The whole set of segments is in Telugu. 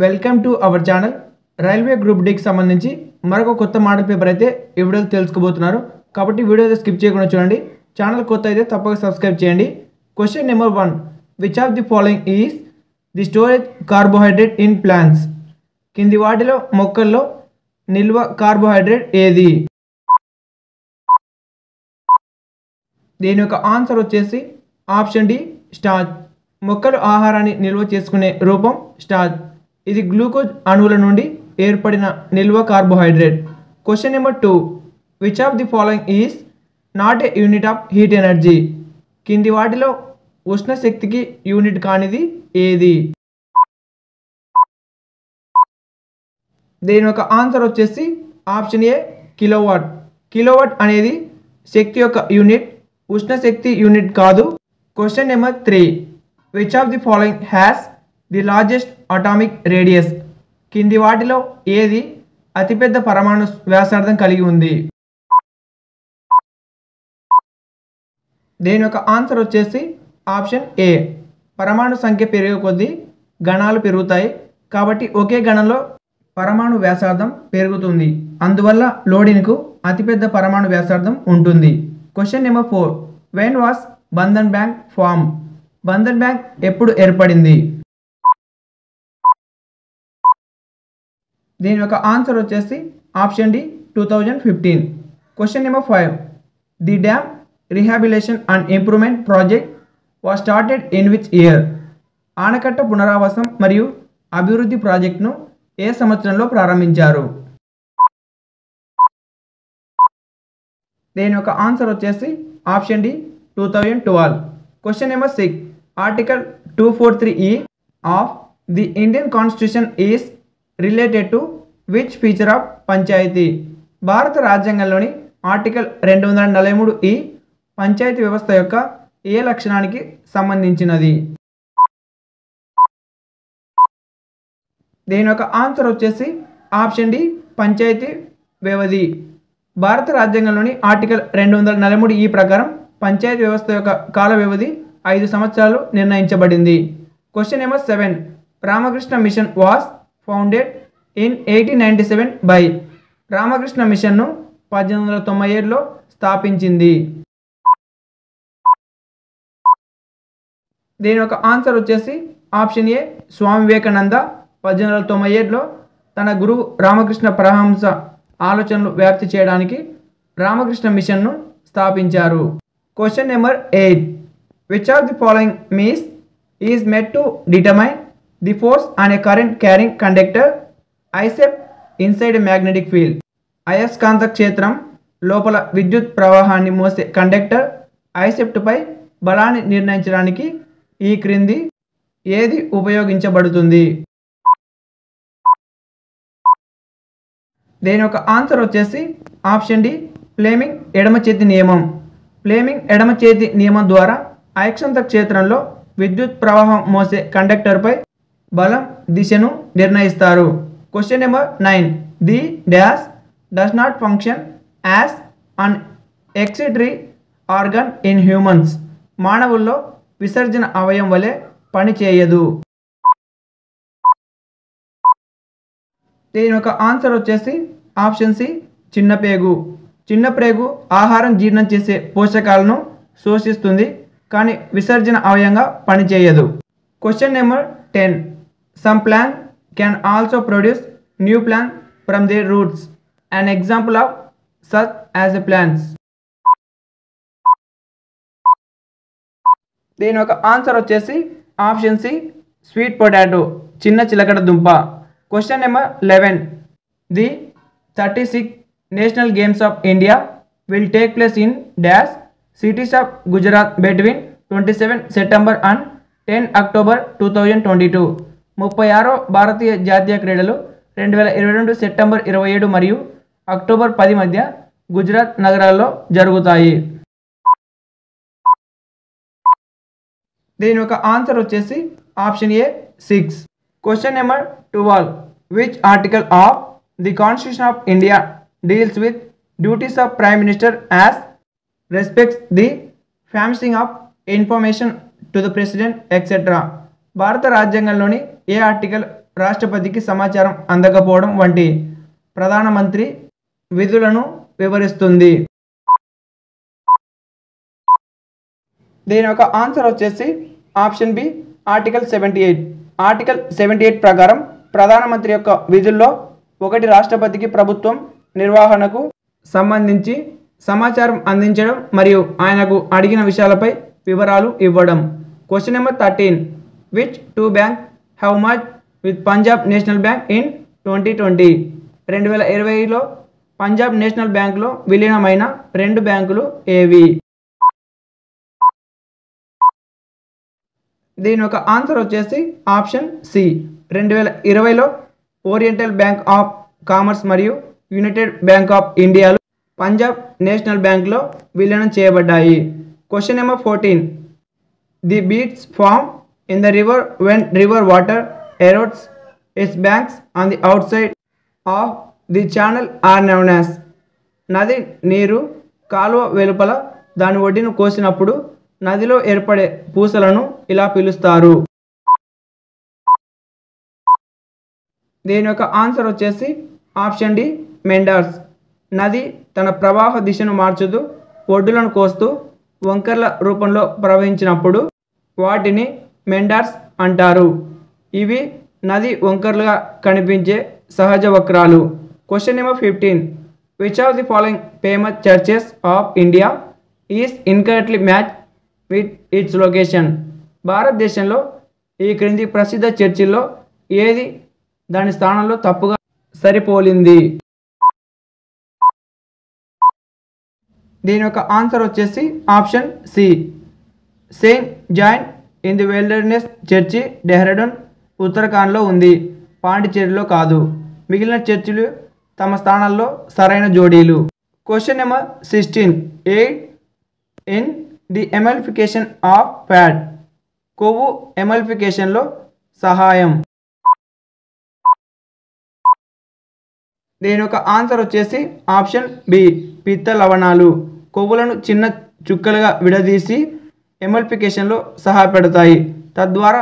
Welcome to our channel. Railway group డీకి సంబంధించి మరొక కొత్త మోడల్ పేపర్ అయితే ఈ వీడియోలో తెలుసుకోబోతున్నారు. కాబట్టి వీడియో అయితే స్కిప్ చేయకుండా చూడండి. ఛానల్ కొత్త అయితే తప్పక సబ్స్క్రైబ్ చేయండి. Question number 1, which of the following is the storage carbohydrate in plants? కింది వాటిలో మొక్కల్లో నిల్వ కార్బోహైడ్రేట్ ఏది? దీని యొక్క ఆన్సర్ వచ్చేసి ఆప్షన్ డి, స్టార్చ్. మొక్కలు ఆహారాన్ని నిల్వ చేసుకునే రూపం స్టార్చ్. ఇది గ్లూకోజ్ అణువుల నుండి ఏర్పడిన నిల్వ carbohydrate. Question number 2, which of the following is not a unit of heat energy? కింది వాటిలో ఉష్ణ శక్తికి యూనిట్ కానిది ఏది? దీని యొక్క ఆన్సర్ వచ్చేసి ఆప్షన్ ఏ, కిలోవాట్. కిలోవాట్ అనేది శక్తి యొక్క యూనిట్, ఉష్ణ శక్తి యూనిట్ కాదు. Question number 3, which of the following has the largest atomic radius? కింది వాటిలో ఏది అతిపెద్ద పరమాణు వ్యాసార్థం కలిగి ఉంది? దీని యొక్క ఆన్సర్ వచ్చేసి ఆప్షన్ ఏ, పరమాణు సంఖ్య పెరిగే కొద్దీ గణాలు పెరుగుతాయి. కాబట్టి ఒకే గణంలో పరమాణు వ్యాసార్థం పెరుగుతుంది. అందువల్ల లోడిన్కు అతిపెద్ద పరమాణు వ్యాసార్థం ఉంటుంది. Question number 4, when was Bandhan bank form? Bandhan bank ఎప్పుడు ఏర్పడింది? దీని యొక్క ఆన్సర్ వచ్చేసి option D, 2015. Question number 5, the dam rehabilitation and improvement project was started in which year? ఆనకట్ట పునరావాసం మరియు అభివృద్ధి ప్రాజెక్టును ఏ సంవత్సరంలో ప్రారంభించారు? దీని యొక్క ఆన్సర్ వచ్చేసి option D, 2012. Question number 6, article 243E of the Indian constitution is related to which feature of panchayati? భారత రాజ్యాంగంలోని ఆర్టికల్ 243E పంచాయతీ వ్యవస్థ యొక్క ఏ లక్షణానికి సంబంధించినది? దీని యొక్క ఆన్సర్ వచ్చేసి ఆప్షన్ డి, పంచాయతీ వ్యవధి. భారత రాజ్యాంగంలోని ఆర్టికల్ 243E ప్రకారం పంచాయతీ వ్యవస్థ యొక్క కాల వ్యవధి 5 సంవత్సరాలు నిర్ణయించబడింది. Question number 7, Ramakrishna mission was founded in 1897 by? Ramakrishna మిషన్ను 1897లో స్థాపించింది. దీని యొక్క ఆన్సర్ వచ్చేసి ఆప్షన్ ఏ, స్వామి వివేకానంద 1897లో తన గురువు రామకృష్ణ పరమహంస ఆలోచనలు వ్యాప్తి చేయడానికి రామకృష్ణ మిషన్ను స్థాపించారు. Question number 8, which of the following means is made to determine the force on a current carrying conductor kept inside a magnetic field? అయస్కాంత క్షేత్రం లోపల విద్యుత్ ప్రవాహాన్ని మోసే కండక్టర్ ఐసెప్ట్పై బలాన్ని నిర్ణయించడానికి ఈ క్రింది ఏది ఉపయోగించబడుతుంది? దీని యొక్క ఆన్సర్ వచ్చేసి ఆప్షన్ డి, ఫ్లేమింగ్ ఎడమ చేతి నియమం. ఫ్లేమింగ్ ఎడమ చేతి నియమం ద్వారా అయస్కాంత క్షేత్రంలో విద్యుత్ ప్రవాహం మోసే కండక్టర్పై బలం దిశను నిర్ణయిస్తారు. Question number 9, the dash does not function as an excretory organ in humans? మానవుల్లో విసర్జన అవయవం వలె పనిచేయదు. దీని యొక్క ఆన్సర్ వచ్చేసి ఆప్షన్ సి, చిన్న పేగు. చిన్న ప్రేగు ఆహారం జీర్ణం చేసే పోషకాలను శోషిస్తుంది, కానీ విసర్జన అవయంగా పనిచేయదు. Question number 10, some plant can also produce new plant from there roots. An example of such as a plants? దీని యొక్క ఆన్సర్ వచ్చేసి ఆప్షన్ సి, స్వీట్ పొటాటో, చిన్న చిలకడ దుంప. Question number 11, the 36th national games of India will take place in dash cities of Gujarat between 27 September and 10 October 2022? 36వ భారతీయ జాతీయ క్రీడలు 2022 సెప్టెంబర్ 27 మరియు అక్టోబర్ 10 మధ్య గుజరాత్ నగరాల్లో జరుగుతాయి. దీని యొక్క ఆన్సర్ వచ్చేసి option A, 6. Question number 12, which article of the constitution of India deals with duties of prime minister as respects the furnishing of information to the president etcetera? భారత రాజ్యాంగంలోని ఏ ఆర్టికల్ రాష్ట్రపతికి సమాచారం అందకపోవడం వంటి ప్రధానమంత్రి విధులను వివరిస్తుంది. దీని యొక్క ఆన్సర్ వచ్చేసి ఆప్షన్ బి ఆర్టికల్ 78. ఆర్టికల్ 78 ప్రకారం ప్రధానమంత్రి యొక్క విధుల్లో ఒకటి రాష్ట్రపతికి ప్రభుత్వం నిర్వహణకు సంబంధించి సమాచారం అందించడం మరియు ఆయనకు అడిగిన విషయాలపై వివరాలు ఇవ్వడం. Question number 13. Which two bank have merge with Punjab National Bank in 2020? 2020లో పంజాబ్ నేషనల్ బ్యాంక్లో విలీనమైన 2 బ్యాంకులు ఏవి? దీని యొక్క ఆన్సర్ వచ్చేసి ఆప్షన్ సి. 2020లో ఓరియంటల్ బ్యాంక్ ఆఫ్ కామర్స్ మరియు యునైటెడ్ బ్యాంక్ ఆఫ్ ఇండియాలు పంజాబ్ నేషనల్ బ్యాంక్లో విలీనం చేయబడ్డాయి. Question number 14. The beats form in the river when river water erodes its banks on the outside of the channel are noun as. నది నీరు కాలువ వెలుపల దాని ఒడ్డును కోసినప్పుడు నదిలో ఏర్పడే పూసలను ఇలా పిలుస్తారు. దీని యొక్క ఆన్సర్ వచ్చేసి ఆప్షన్ డి మెండార్స్. నది తన ప్రవాహ దిశను మార్చుతూ ఒడ్డులను కోస్తూ వంకర్ల రూపంలో ప్రవహించినప్పుడు వాటిని మెండార్స్ అంటారు. ఇవి నది వంకర్లుగా కనిపించే సహజ వక్రాలు. Question number 15. Which of the following famous churches of India is incorrectly match with its location? భారతదేశంలో ఈ క్రింది ప్రసిద్ధ చర్చిల్లో ఏది దాని స్థానంలో తప్పుగా సరిపోలింది? దీని యొక్క ఆన్సర్ వచ్చేసి option C. Saint John in the Wilderness church Dehradun ఉత్తరాఖండ్లో ఉంది, పాండిచేరిలో కాదు. మిగిలిన చర్చిలు తమ స్థానాల్లో సరైన జోడీలు. Question number 16. Aid in the emulsification of fat. కొవ్వు ఎమల్ఫికేషన్లో సహాయం. దీని యొక్క ఆన్సర్ వచ్చేసి ఆప్షన్ బి పిత్త లవణాలు. కొవ్వులను చిన్న చుక్కలుగా విడదీసి ఎమల్ఫికేషన్లో సహాయపడతాయి. తద్వారా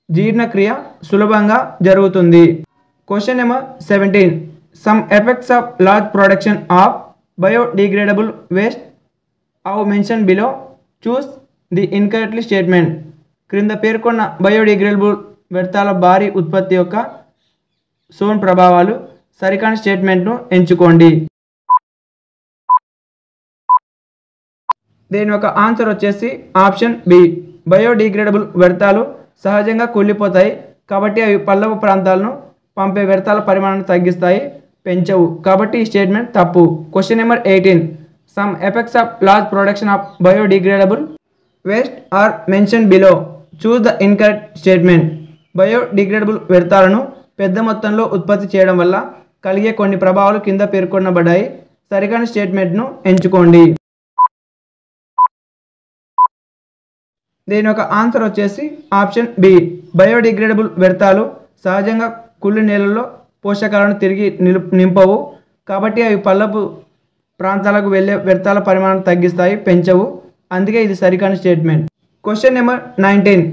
జీర్ణక్రియ సులభంగా జరుగుతుంది. Question number 17. Some effects of large production of biodegradable waste are mention below. Choose the incorrectly statement. క్రింద పేర్కొన్న బయోడిగ్రేడబుల్ వ్యర్థాల భారీ ఉత్పత్తి యొక్క సోన్ ప్రభావాలు. సరికాని స్టేట్మెంట్ను ఎంచుకోండి. దీని యొక్క ఆన్సర్ వచ్చేసి ఆప్షన్ బి. బయోడిగ్రేడబుల్ వ్యర్థాలు సహజంగా కూలిపోతాయి కాబట్టి అవి పల్లవ ప్రాంతాలను పంపే వ్యర్థాల పరిమాణాన్ని తగ్గిస్తాయి, పెంచవు. కాబట్టి ఈ స్టేట్మెంట్ తప్పు. Question number 18. Some effects of large production of biodegradable waste are mention below. Choose the incorrect statement. Biodegradable వ్యర్థాలను పెద్ద మొత్తంలో ఉత్పత్తి చేయడం వల్ల కలిగే కొన్ని ప్రభావాలు కింద పేర్కొనబడ్డాయి. సరికాని స్టేట్మెంట్ను ఎంచుకోండి. దీని యొక్క ఆన్సర్ వచ్చేసి ఆప్షన్ బి. బయోడిగ్రేడబుల్ వ్యర్థాలు సహజంగా కుళ్ళి నేలల్లో పోషకాలను తిరిగి నింపవు కాబట్టి అవి పల్లపు ప్రాంతాలకు వెళ్ళే వ్యర్థాల పరిమాణాన్ని తగ్గిస్తాయి, పెంచవు. అందుకే ఇది సరికాని statement. Question number 19.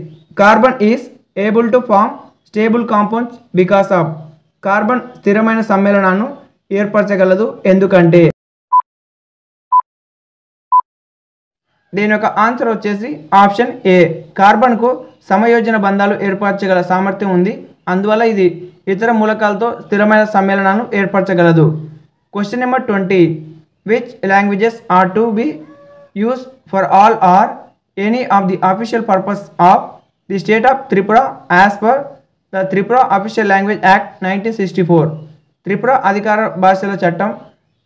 Carbon is able to form stable compounds because of. Carbon స్థిరమైన సమ్మేళనాలను ఏర్పరచగలదు ఎందుకంటే? దీని యొక్క ఆన్సర్ వచ్చేసి ఆప్షన్ ఏ. కార్బన్కు సమయోజన బంధాలు ఏర్పరచగల సామర్థ్యం ఉంది, అందువల్ల ఇది ఇతర మూలకాలతో స్థిరమైన సమ్మేళనాలను ఏర్పరచగలదు. Question number 20. Which languages are to be use for all or any of the official purpose of the state of Tripura as per the Tripura official language act 1964. Tripura అధికార భాషల చట్టం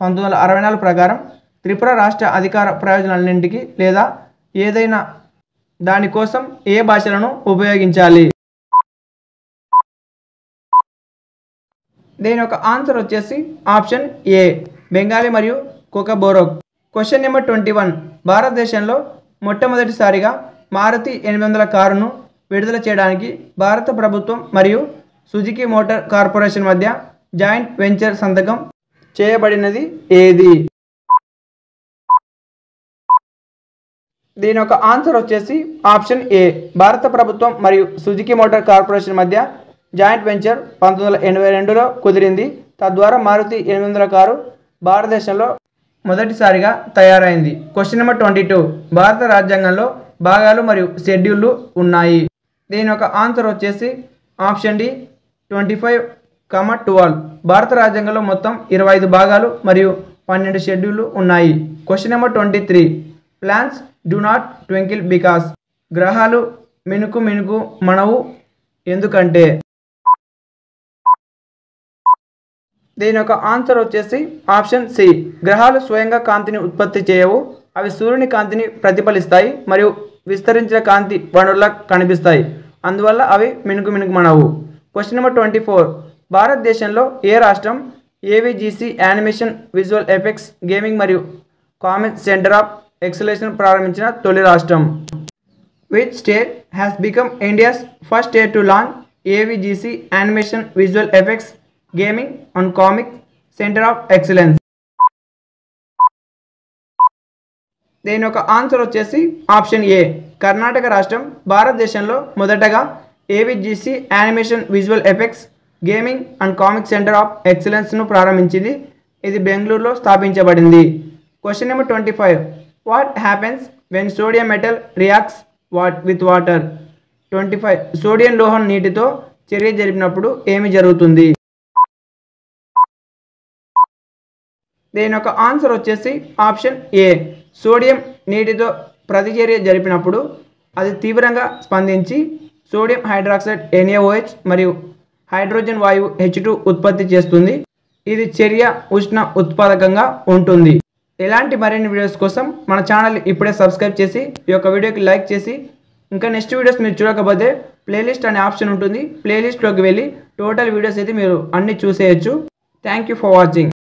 1964 ప్రకారం త్రిపుర రాష్ట్ర అధికార ప్రయోజనాలన్నింటికి లేదా ఏదైనా దానికోసం ఏ భాషలను ఉపయోగించాలి? దీని యొక్క ఆన్సర్ వచ్చేసి ఆప్షన్ ఏ. బెంగాలీ మరియు కోకబోరోక్. Question number 21. భారతదేశంలో మొట్టమొదటిసారిగా మారుతి 800 కారును విడుదల చేయడానికి భారత ప్రభుత్వం మరియు సుజుకి మోటార్ కార్పొరేషన్ మధ్య జాయింట్ వెంచర్ సంతకం చేయబడినది ఏది? దీని యొక్క ఆన్సర్ వచ్చేసి ఆప్షన్ ఏ. భారత ప్రభుత్వం మరియు సుజుకి మోటార్ కార్పొరేషన్ మధ్య జాయింట్ వెంచర్ 1982లో కుదిరింది. తద్వారా మారుతి 800 కారు భారతదేశంలో మొదటిసారిగా తయారైంది. Question number 22. భారత రాజ్యాంగంలో భాగాలు మరియు షెడ్యూళ్ళు ఉన్నాయి. దీని యొక్క ఆన్సర్ వచ్చేసి ఆప్షన్ డి 25,12. భారత రాజ్యాంగంలో మొత్తం 25 భాగాలు మరియు 12 షెడ్యూళ్ళు ఉన్నాయి. Question number 23. Plans do not twinkle because. గ్రహాలు మినుకు మినుకు మనవు ఎందుకంటే. దీని యొక్క ఆన్సర్ వచ్చేసి ఆప్షన్ సి. గ్రహాలు స్వయంగా కాంతిని ఉత్పత్తి చేయవు. అవి సూర్యుని కాంతిని ప్రతిఫలిస్తాయి మరియు విస్తరించిన కాంతి వనరులా కనిపిస్తాయి. అందువల్ల అవి మినుకు మినుకు మనవు. Question number 24. భారతదేశంలో ఏ రాష్ట్రం AVGC animation visual effects gaming మరియు కామిక్స్ సెంటర్ ఆఫ్ ఎక్సలెన్స్ ప్రారంభించిన తొలి రాష్ట్రం? Which state has become India's first state to launch AVGC Animation Visual Effects Gaming and Comics Center of Excellence? దీని యొక్క ఆన్సర్ వచ్చేసి ఆప్షన్ ఏ. కర్ణాటక రాష్ట్రం భారతదేశంలో మొదటగా AVGC animation visual effects gaming and comics centre of ఎక్సలెన్స్ను ప్రారంభించింది. ఇది బెంగళూరులో స్థాపించబడింది. Question number 25. What happens when sodium metal reacts with water? 25. Sodium లోహం నీటితో చర్య జరిపినప్పుడు ఏమి జరుగుతుంది? దీని యొక్క ఆన్సర్ వచ్చేసి ఆప్షన్ ఏ. సోడియం నీటితో ప్రతిచర్య జరిపినప్పుడు అది తీవ్రంగా స్పందించి సోడియం హైడ్రాక్సైడ్ NaOH మరియు హైడ్రోజన్ వాయువు H2 ఉత్పత్తి చేస్తుంది. ఇది చర్య ఉష్ణ ఉత్పాదకంగా ఉంటుంది. ఇలాంటి మరిన్ని వీడియోస్ కోసం మన ఛానల్ ఇప్పుడే సబ్స్క్రైబ్ చేసి ఈ యొక్క వీడియోకి లైక్ చేసి, ఇంకా నెక్స్ట్ వీడియోస్ మీరు చూడకపోతే ప్లేలిస్ట్ అనే ఆప్షన్ ఉంటుంది. ప్లేలిస్ట్లోకి వెళ్ళి టోటల్ వీడియోస్ అయితే మీరు అన్నీ చూసేయచ్చు. Thank you for watching.